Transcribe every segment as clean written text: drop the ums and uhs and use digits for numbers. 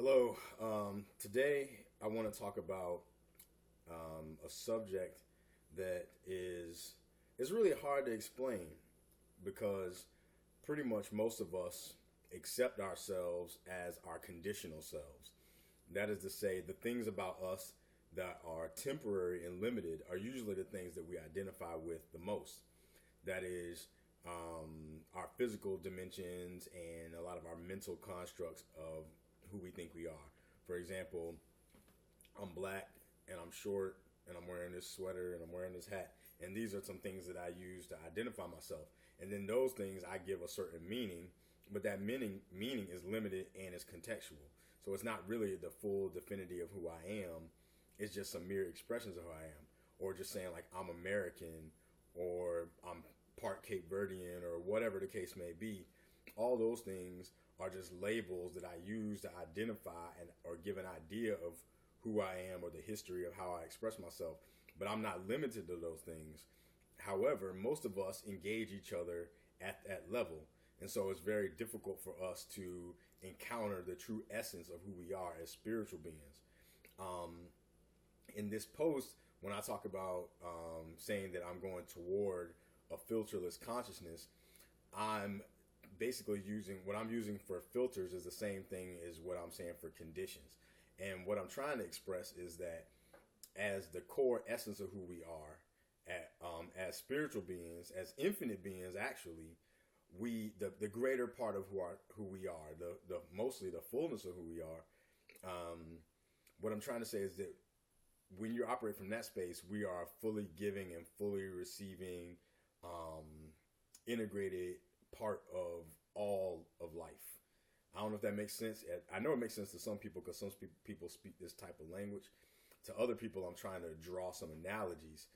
Hello. Today I want to talk about a subject that is really hard to explain because pretty much most of us accept ourselves as our conditional selves. That is to say, the things about us that are temporary and limited are usually the things that we identify with the most. That is our physical dimensions and a lot of our mental constructs of who we think we are. For example, I'm black and I'm short and I'm wearing this sweater and I'm wearing this hat. And these are some things that I use to identify myself. And then those things I give a certain meaning, but that meaning is limited and is contextual. So it's not really the full definity of who I am. It's just some mere expressions of who I am. Or just saying like I'm American or I'm part Cape Verdean or whatever the case may be. All those things are just labels that I use to identify and or give an idea of who I am or the history of how I express myself. But I'm not limited to those things. However, most of us engage each other at that level. And so it's very difficult for us to encounter the true essence of who we are as spiritual beings. In this post, when I talk about saying that I'm going toward a filterless consciousness, I'm basically using what I'm using for filters is the same thing as what I'm saying for conditions. And what I'm trying to express is that as the core essence of who we are, as spiritual beings, as infinite beings, actually, the greater part of who we are, the mostly the fullness of who we are. What I'm trying to say is that when you operate from that space, we are fully giving and fully receiving, integrated part of all of life. I don't know if that makes sense. I know it makes sense to some people because some people speak this type of language. To other people, I'm trying to draw some analogies.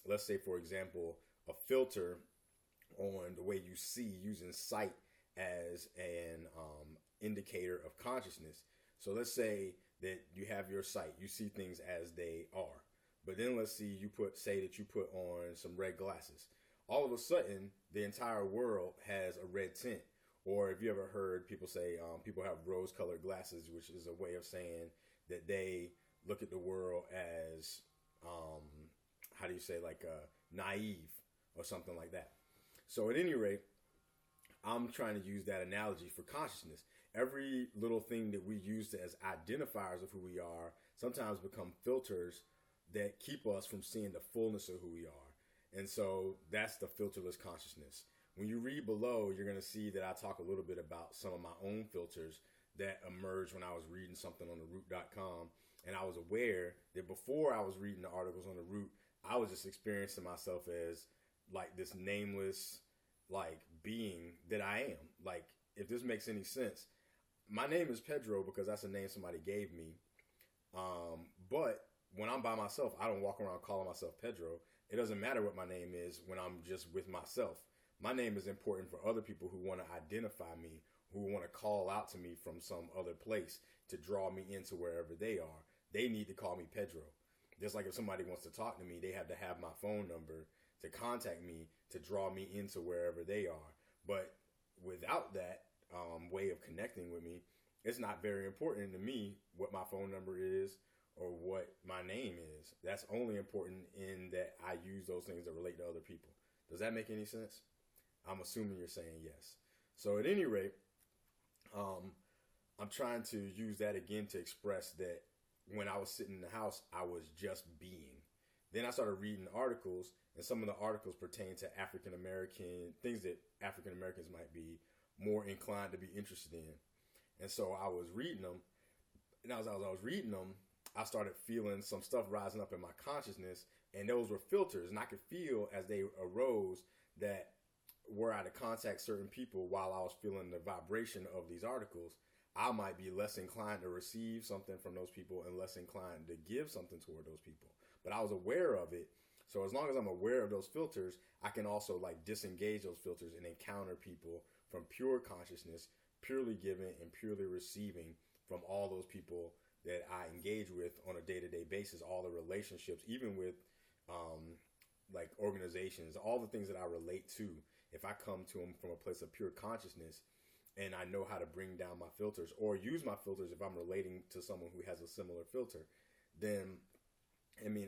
Let's say, for example, a filter on the way you see, using sight as an indicator of consciousness. So let's say that you have your sight, you see things as they are. But then let's say you put on some red glasses. All of a sudden, the entire world has a red tint. Or if you ever heard people say people have rose-colored glasses, which is a way of saying that they look at the world as, how do you say, like naive or something like that. So at any rate, I'm trying to use that analogy for consciousness. Every little thing that we use as identifiers of who we are sometimes become filters that keep us from seeing the fullness of who we are. And so that's the filterless consciousness. When you read below, you're going to see that I talk a little bit about some of my own filters that emerged when I was reading something on theroot.com. And I was aware that before I was reading the articles on the Root, I was just experiencing myself as like this nameless, like being that I am. Like, if this makes any sense, my name is Pedro because that's a name somebody gave me. But when I'm by myself, I don't walk around calling myself Pedro. It doesn't matter what my name is when I'm just with myself. My name is important for other people who want to identify me, who want to call out to me from some other place to draw me into wherever they are. They need to call me Pedro. Just like if somebody wants to talk to me, they have to have my phone number to contact me to draw me into wherever they are. But without that way of connecting with me, it's not very important to me what my phone number is or what my name is. That's only important in that I use those things that relate to other people. Does that make any sense? I'm assuming you're saying yes. So at any rate, I'm trying to use that again to express that when I was sitting in the house, I was just being. Then I started reading articles, and some of the articles pertain to African American things that African Americans might be more inclined to be interested in. And so I was reading them, and as I was reading them, I started feeling some stuff rising up in my consciousness, and those were filters, and I could feel as they arose that were I to contact certain people while I was feeling the vibration of these articles, I might be less inclined to receive something from those people and less inclined to give something toward those people. But I was aware of it. So as long as I'm aware of those filters, I can also like disengage those filters and encounter people from pure consciousness, purely giving and purely receiving from all those people that I engage with on a day-to-day basis, all the relationships, even with like organizations, all the things that I relate to. If I come to them from a place of pure consciousness, and I know how to bring down my filters or use my filters if I'm relating to someone who has a similar filter, then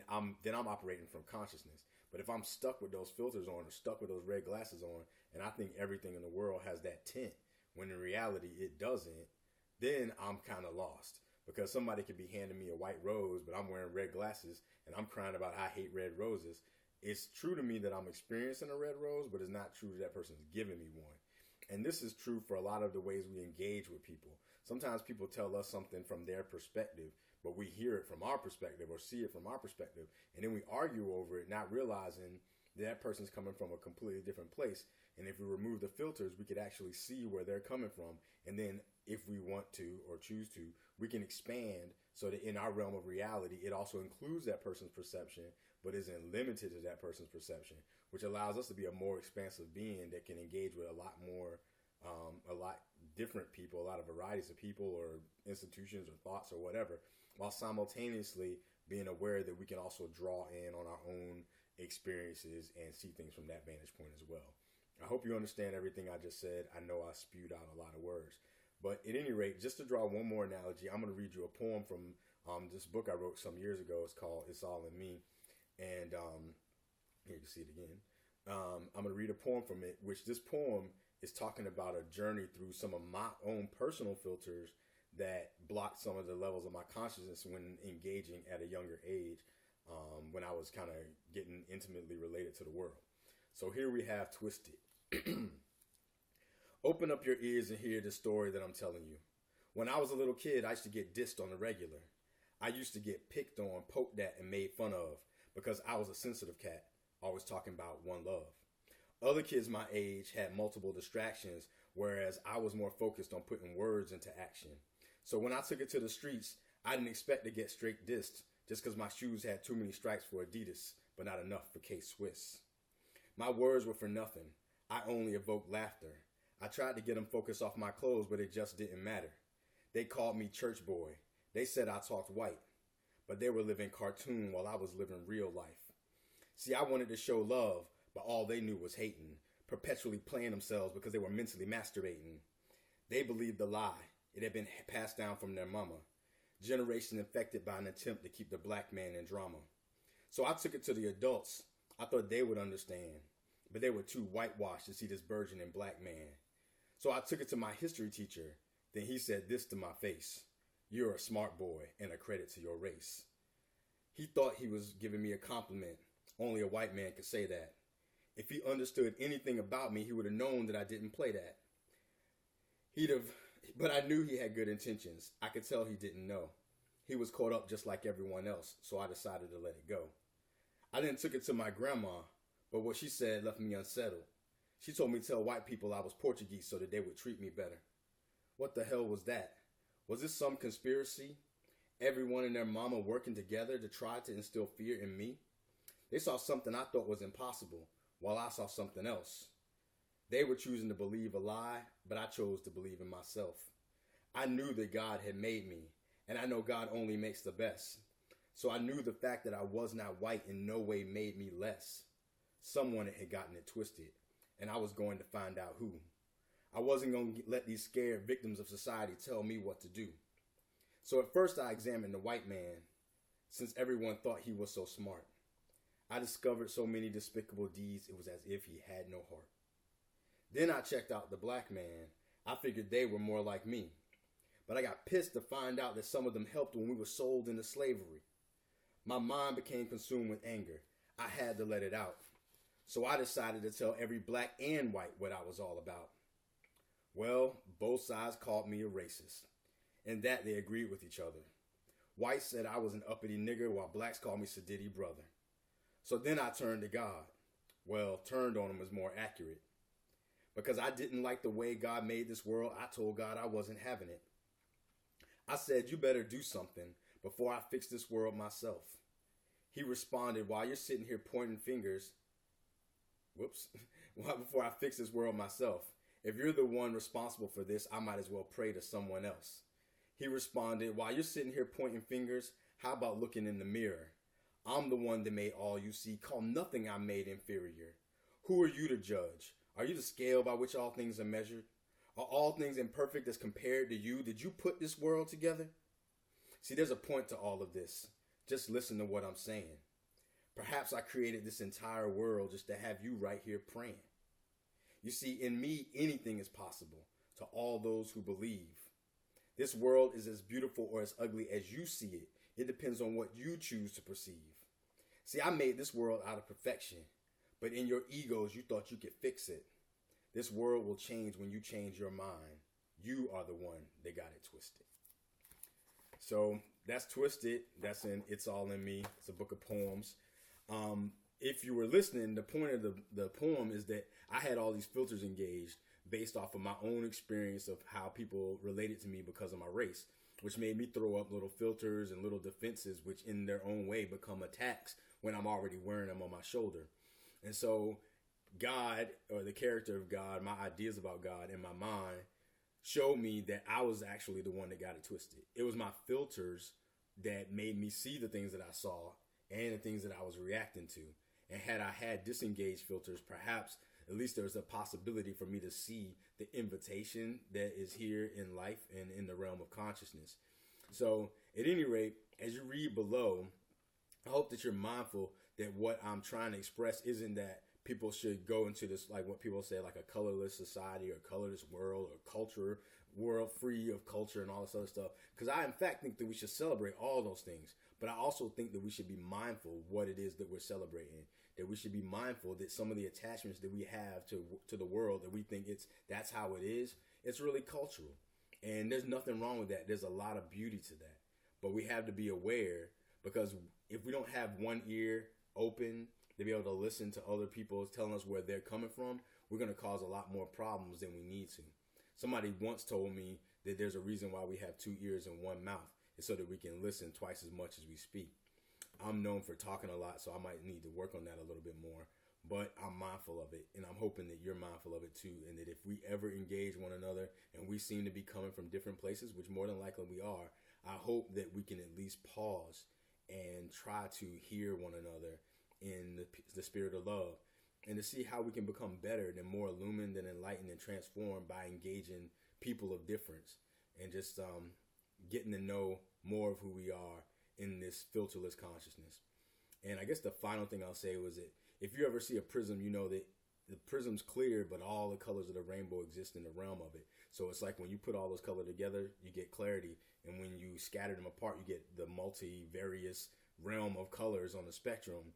I'm operating from consciousness. But if I'm stuck with those filters on or stuck with those red glasses on, and I think everything in the world has that tint, when in reality it doesn't, then I'm kind of lost. Because somebody could be handing me a white rose, but I'm wearing red glasses, and I'm crying about I hate red roses. It's true to me that I'm experiencing a red rose, but it's not true that person's giving me one. And this is true for a lot of the ways we engage with people. Sometimes people tell us something from their perspective, but we hear it from our perspective or see it from our perspective, and then we argue over it, not realizing that person's coming from a completely different place. And if we remove the filters, we could actually see where they're coming from. And then if we want to or choose to, we can expand so that in our realm of reality, it also includes that person's perception, but isn't limited to that person's perception, which allows us to be a more expansive being that can engage with a lot more, a lot different people, a lot of varieties of people or institutions or thoughts or whatever, while simultaneously being aware that we can also draw in on our own experiences and see things from that vantage point as well. I hope you understand everything I just said. I know I spewed out a lot of words. But at any rate, just to draw one more analogy, I'm going to read you a poem from this book I wrote some years ago. It's called It's All in Me. And here you can see it again. I'm going to read a poem from it, which this poem is talking about a journey through some of my own personal filters that blocked some of the levels of my consciousness when engaging at a younger age, when I was kind of getting intimately related to the world. So here we have Twisted. Open up your ears and hear the story that I'm telling you. When I was a little kid, I used to get dissed on the regular. I used to get picked on, poked at, and made fun of because I was a sensitive cat, always talking about one love. Other kids my age had multiple distractions, whereas I was more focused on putting words into action. So when I took it to the streets, I didn't expect to get straight dissed just because my shoes had too many stripes for Adidas, but not enough for K-Swiss. My words were for nothing. I only evoked laughter. I tried to get them focused off my clothes, but it just didn't matter. They called me church boy. They said I talked white, but they were living cartoon while I was living real life. See, I wanted to show love, but all they knew was hating, perpetually playing themselves because they were mentally masturbating. They believed the lie. It had been passed down from their mama. Generation infected by an attempt to keep the black man in drama. So I took it to the adults. I thought they would understand, but they were too whitewashed to see this burgeoning black man. So I took it to my history teacher. Then he said this to my face: "You're a smart boy and a credit to your race." He thought he was giving me a compliment. Only a white man could say that. If he understood anything about me, he would have known that I didn't play that. But I knew he had good intentions. I could tell he didn't know. He was caught up just like everyone else, so I decided to let it go. I then took it to my grandma, but what she said left me unsettled. She told me to tell white people I was Portuguese so that they would treat me better. What the hell was that? Was this some conspiracy? Everyone and their mama working together to try to instill fear in me? They saw something I thought was impossible, while I saw something else. They were choosing to believe a lie, but I chose to believe in myself. I knew that God had made me, and I know God only makes the best. So I knew the fact that I was not white in no way made me less. Someone had gotten it twisted, and I was going to find out who. I wasn't going to let these scared victims of society tell me what to do. So at first I examined the white man, since everyone thought he was so smart. I discovered so many despicable deeds, it was as if he had no heart. Then I checked out the black man. I figured they were more like me. But I got pissed to find out that some of them helped when we were sold into slavery. My mind became consumed with anger. I had to let it out. So I decided to tell every black and white what I was all about. Well, both sides called me a racist. And that they agreed with each other. Whites said I was an uppity nigger, while blacks called me Sadiddy brother. So then I turned to God. Well, turned on him is more accurate. Because I didn't like the way God made this world, I told God I wasn't having it. I said, "You better do something before I fix this world myself." He responded, "While you're sitting here pointing fingers, before I fix this world myself, if you're the one responsible for this, I might as well pray to someone else." He responded, "While you're sitting here pointing fingers, how about looking in the mirror? I'm the one that made all you see. Call nothing I made inferior. Who are you to judge? Are you the scale by which all things are measured? Are all things imperfect as compared to you? Did you put this world together? See, there's a point to all of this. Just listen to what I'm saying. Perhaps I created this entire world just to have you right here praying. You see, in me, anything is possible to all those who believe. This world is as beautiful or as ugly as you see it. It depends on what you choose to perceive. See, I made this world out of perfection, but in your egos, you thought you could fix it. This world will change when you change your mind. You are the one that got it twisted. So that's Twisted. That's in It's All in Me. It's a book of poems. If you were listening, the point of the poem is that I had all these filters engaged based off of my own experience of how people related to me because of my race, which made me throw up little filters and little defenses, which in their own way become attacks when I'm already wearing them on my shoulder. And so God, or the character of God, my ideas about God in my mind showed me that I was actually the one that got it twisted. It was my filters that made me see the things that I saw and the things that I was reacting to. And had I had disengaged filters, perhaps at least there's a possibility for me to see the invitation that is here in life and in the realm of consciousness. So at any rate, as you read below, I hope that you're mindful that what I'm trying to express isn't that people should go into this, like what people say, like a colorless society or colorless world or culture, world free of culture and all this other stuff. Because I, in fact, think that we should celebrate all those things. But I also think that we should be mindful of what it is that we're celebrating. That we should be mindful that some of the attachments that we have to the world, that we think that's how it is, it's really cultural. And there's nothing wrong with that. There's a lot of beauty to that. But we have to be aware, because if we don't have one ear open to be able to listen to other people telling us where they're coming from, we're going to cause a lot more problems than we need to. Somebody once told me that there's a reason why we have 2 ears and 1 mouth. It's so that we can listen twice as much as we speak. I'm known for talking a lot, so I might need to work on that a little bit more. But I'm mindful of it, and I'm hoping that you're mindful of it too, and that if we ever engage one another and we seem to be coming from different places, which more than likely we are, I hope that we can at least pause and try to hear one another in the spirit of love, and to see how we can become better and more illumined and enlightened and transformed by engaging people of difference and just getting to know more of who we are in this filterless consciousness. And I guess the final thing I'll say was that if you ever see a prism, you know that the prism's clear, but all the colors of the rainbow exist in the realm of it. So it's like when you put all those colors together, you get clarity. And when you scatter them apart, you get the multivarious realm of colors on the spectrum.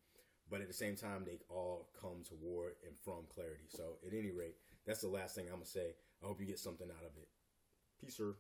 But at the same time, they all come toward and from clarity. So at any rate, that's the last thing I'm going to say. I hope you get something out of it. Peace, sir.